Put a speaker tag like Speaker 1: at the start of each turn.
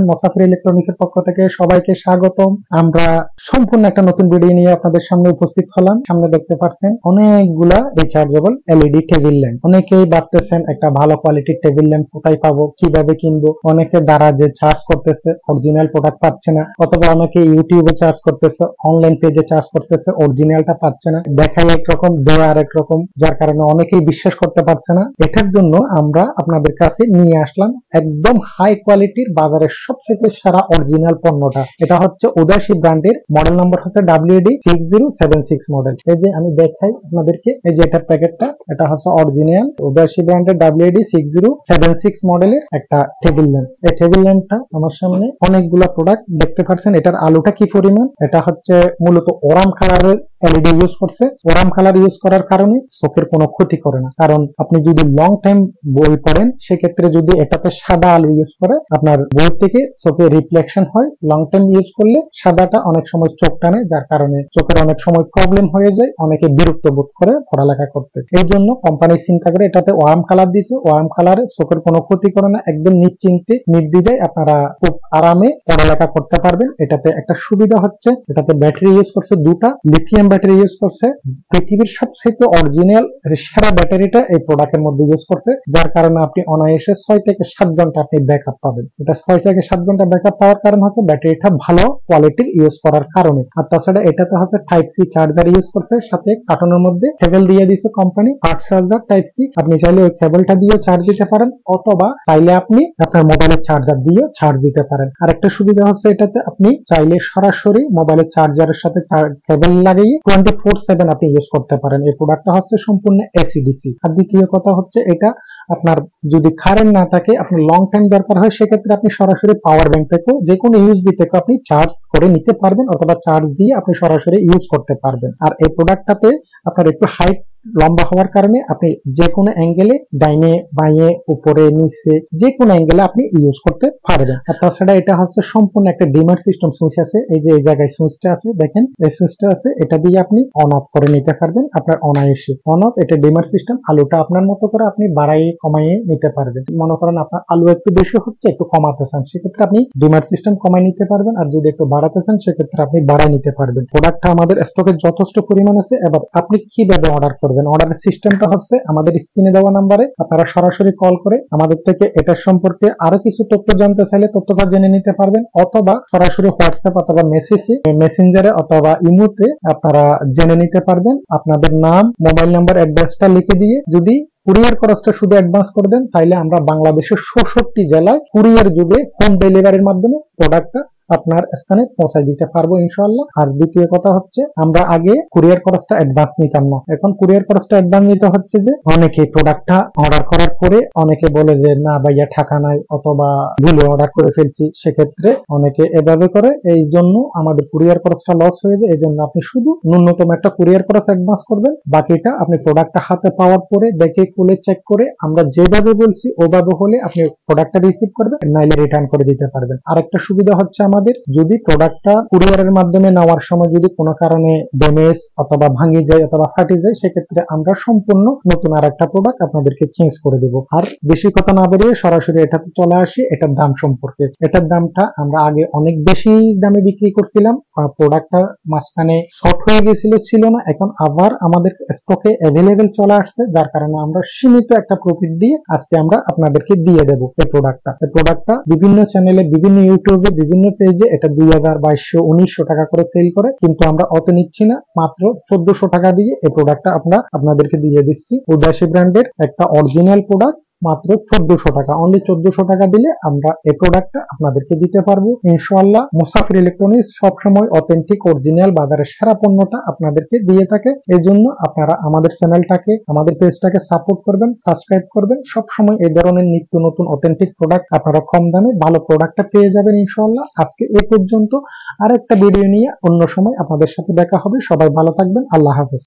Speaker 1: মোসাফির ইলেকট্রনিক্সের পক্ষ থেকে সবাইকে স্বাগতম। আমরা সম্পূর্ণ একটা নতুন ভিডিও নিয়ে আপনাদের সামনে উপস্থিত হলাম। সামনে দেখতে পাচ্ছেন অনেকগুলা রিচার্জেবল এলইডি টেবিল ল্যাম্প। অনেকেই ভাবতেছেন একটা ভালো কোয়ালিটির টেবিল ল্যাম্প কোথায় পাবো, কিভাবে কিনবো। অনেকে দ্বারা যে চার্জ করতেছে অরিজিনাল প্রোডাক্ট পাচ্ছে না, অথবা অনেকে ইউটিউবে চার্জ করতেছে, অনলাইন পেজে চার্জ করতেছে, অরিজিনালটা পাচ্ছে না, দেখায় একরকম দেওয়া আরেক রকম, যার কারণে অনেকেই বিশ্বাস করতে পারছে না। এটার জন্য আমরা আপনাদের কাছে নিয়ে আসলাম একদম হাই কোয়ালিটির বাজারের সবথেকে সেরা অরিজিনাল পণ্যটা। এটা হচ্ছে উদয়শী ব্র্যান্ডের, মডেল নাম্বার হচ্ছে WD6076 মডেল। এই যে আমি দেখাই আপনাদেরকে, এই যে এটা প্যাকেটটা, এটা হচ্ছে অরিজিনাল উদয়শী ব্র্যান্ডের WD6076 মডেলের একটা টেবিল ল্যাম্প। এই টেবিল ল্যাম্পটা আমার সামনে অনেকগুলা প্রোডাক্ট দেখতে পাচ্ছেন। এটার আলোটা কি পরিমাণ, এটা হচ্ছে মূলত ওরাম কালারের এলইডি ইউজ করছে। ওরাম কালার ইউজ করার কারণে চোখের কোনো ক্ষতি করে না, কারণ আপনি যদি লং টাইম বই পড়েন সেক্ষেত্রে যদি এটাতে সাদা আলো ইউজ করে আপনার বই থেকে চোখে রিফ্লেকশন হয়। লং টাইম ইউজ করলে সাদাটা অনেক সময় চোখ টানে, যার কারণে চোখের অনেক সময় প্রবলেম হয়ে যায়, অনেকে বিরক্ত বোধ করে পড়ালেখা করতে। এই জন্য কোম্পানি চিন্তা করে এটাতে ওয়ার্ম কালার দিয়েছে। ওয়ার্ম কালারে চোখের কোনো ক্ষতি করে না, একদম নিশ্চিন্তে নির্দ্বিধায় আপনারা খুব আরামে পড়ালেখা করতে পারবেন। এটাতে একটা সুবিধা হচ্ছে এটাতে ব্যাটারি ইউজ করছে দুটা, লিথিয়াম ব্যাটারি ইউজ করছে। পৃথিবীর সবচেয়ে অরিজিনাল সেরা ব্যাটারিটা এই প্রোডাক্টের মধ্যে ইউজ করছে, যার কারণে আপনি অনায়াসে 6 থেকে 7 ঘন্টা আপনি ব্যাকআপ পাবেন। এটা 6 থেকে 7 ঘন্টা ব্যাকআপ পাওয়ার কারণ হচ্ছে ব্যাটারিটা ভালো কোয়ালিটির ইউজ করার কারণে। আর তাছাড়া এটাতে হচ্ছে টাইপ সি চার্জার ইউজ করছে, সাথে কার্টনের মধ্যে কেবল দিয়ে দিয়েছে company, fast charger type C. আপনি চাইলে ওই কেবলটা দিয়ে চার্জ দিতে পারেন, অথবা চাইলে আপনি আপনার মোবাইলের চার্জার দিয়ে চার্জ দিতে পারেন। আর একটা সুবিধা হচ্ছে এটাতে আপনি চাইলে সরাসরি মোবাইলের চার্জারের সাথে কেবল লাগিয়ে 24/7 আপনি ইউজ করতে পারেন। এই প্রোডাক্টটা হচ্ছে সম্পূর্ণ এসিডিসি। আর দ্বিতীয় কথা হচ্ছে এটা আপনার যদি কারেন্ট না থাকে, আপনার লং টাইম দরকার হয়, সেক্ষেত্রে আপনি সরাসরি পাওয়ার ব্যাংক থেকে যে কোনো ইউএসবি থেকে আপনি চার্জ করে নিতে পারবেন, অথবা চার্জ দিয়ে আপনি সরাসরি ইউজ করতে পারবেন। আর এই প্রোডাক্টটাতে আপনার একটু হাইট লম্বা হওয়ার কারণে আপনি যে কোনো অ্যাঙ্গেলে, ডাইনে বাঁয়ে উপরে নিচে যে কোনো অ্যাঙ্গেলে আপনি ইউজ করতে পারবেন। আর তাছাড়া এটা হচ্ছে সম্পূর্ণ একটা ডিমার সিস্টেম সুইচ আছে। এই যে এই জায়গায় সুইচটা আছে, দেখেন এই সুইচটা আছে, এটা দিয়ে আপনি অন অফ করে নিতে পারবেন আপনার অনায়াসে। অন অফ, এটা ডিমার সিস্টেম। আলোটা আপনার মতো করে আপনি বাড়াইয়ে কমাইয়ে নিতে পারবেন। মনে করেন আপনার আলো একটু বেশি হচ্ছে, একটু কমাতে চান, সেক্ষেত্রে আপনি ডিমার সিস্টেম কমাই নিতে পারবেন। আর যদি একটু বাড়াতে চান সেক্ষেত্রে আপনি বাড়াই নিতে পারবেন। প্রোডাক্টটা আমাদের স্টকে যথেষ্ট পরিমাণ আছে। এবার আপনি কিভাবে অর্ডার করবেন? অর্ডারের সিস্টেমটা হচ্ছে আমাদের স্ক্রিনে দেওয়া নাম্বারে আপনারা সরাসরি কল করে আমাদের থেকে এটার সম্পর্কে আরো কিছু তথ্য জানতে চাইলে তথ্যটা জেনে নিতে পারবেন, অথবা সরাসরি হোয়াটসঅ্যাপ অথবা মেসেঞ্জারে অথবা ইমোতে আপনারা জেনে নিতে পারবেন। আপনাদের নাম, মোবাইল নাম্বার, অ্যাড্রেসটা লিখে দিয়ে যদি কুরিয়ার খরচটা শুধু অ্যাডভান্স করে দেন, তাইলে আমরা বাংলাদেশের 66 জেলায় কুরিয়ার যুগে হোম ডেলিভারির মাধ্যমে প্রোডাক্টটা আপনার স্থানে পৌঁছায় দিতে পারবো ইনশাআল্লাহ। আর দ্বিতীয় কথা হচ্ছে আমরা আগে কুরিয়ার খরচটা অ্যাডভান্স নিতাম না, এখন কুরিয়ার খরচটা অ্যাডভান্স নিতে হচ্ছে। যে অনেকে প্রোডাক্টটা অর্ডার করার পরে অনেকে বলে যে না ভাইয়া টাকা নাই, অথবা ভুলে অর্ডার করে ফেলছি, সেক্ষেত্রে অনেকে এভাবে করে, এই জন্য আমাদের কুরিয়ার খরচটা লস হয়ে যায়। এই জন্য আপনি শুধু ন্যূনতম একটা কুরিয়ার খরচ অ্যাডভান্স করবেন, বাকিটা আপনি প্রোডাক্টটা হাতে পাওয়ার পরে দেখে খুলে চেক করে আমরা যেভাবে বলছি ওভাবে হলে আপনি প্রোডাক্টটা রিসিভ করবেন, নাইলে রিটার্ন করে দিতে পারবেন। আরেকটা সুবিধা হচ্ছে আমাদের যদি প্রোডাক্টটা কুরিয়ারের মাধ্যমে নেওয়ার সময় যদি কোনো কারণে ড্যামেজ অথবা ভাঙে যায় অথবা ফাটে যায়, সেক্ষেত্রে আমরা সম্পূর্ণ নতুন আর একটা প্রোডাক্ট আপনাদেরকে চেঞ্জ করে দেব। আর বেশি কথা না বেরিয়ে সরাসরি এটাতে চলে আসি এটার দাম সম্পর্কে। এটার দামটা আমরা আগে অনেক বেশি দামে বিক্রি করছিলাম, প্রোডাক্টটা মাঝখানে শর্ট হয়ে গেছিল, ছিল না, এখন আবার আমাদের স্টকে অ্যাভেলেবেল চলে আসছে, যার কারণে আমরা সীমিত একটা প্রফিট দিয়ে আজকে আমরা আপনাদেরকে দিয়ে দেব এই প্রোডাক্টটা বিভিন্ন চ্যানেলে, বিভিন্ন ইউটিউবে, বিভিন্ন পেজে এটা 2000, 2200, 1900 টাকা করে সেল করে, কিন্তু আমরা অত নিচ্ছি না, মাত্র 1400 টাকা দিয়ে এই প্রোডাক্টটা আমরা আপনাদেরকে দিয়ে দিচ্ছি। উদয়শী ব্র্যান্ডের একটা অরিজিনাল প্রোডাক্ট মাত্র 1400 টাকা, অনলি 1400 টাকা দিলে আমরা এই প্রোডাক্টটা আপনাদেরকে দিতে পারবো ইনশাআল্লাহ। মুসাফির ইলেকট্রনিক্স সবসময় অথেন্টিক অরিজিনাল বাজারের সেরা পণ্যটা আপনাদেরকে দিয়ে থাকে। এই জন্য আপনারা আমাদের চ্যানেলটাকে, আমাদের পেজটাকে সাপোর্ট করবেন, সাবস্ক্রাইব করবেন। সবসময় এই ধরনের নিত্য নতুন অথেন্টিক প্রোডাক্ট আপনারা কম দামে ভালো প্রোডাক্টটা পেয়ে যাবেন ইনশাআল্লাহ। আজকে এ পর্যন্ত, আরেকটা ভিডিও নিয়ে অন্য সময় আপনাদের সাথে দেখা হবে। সবাই ভালো থাকবেন, আল্লাহ হাফেজ।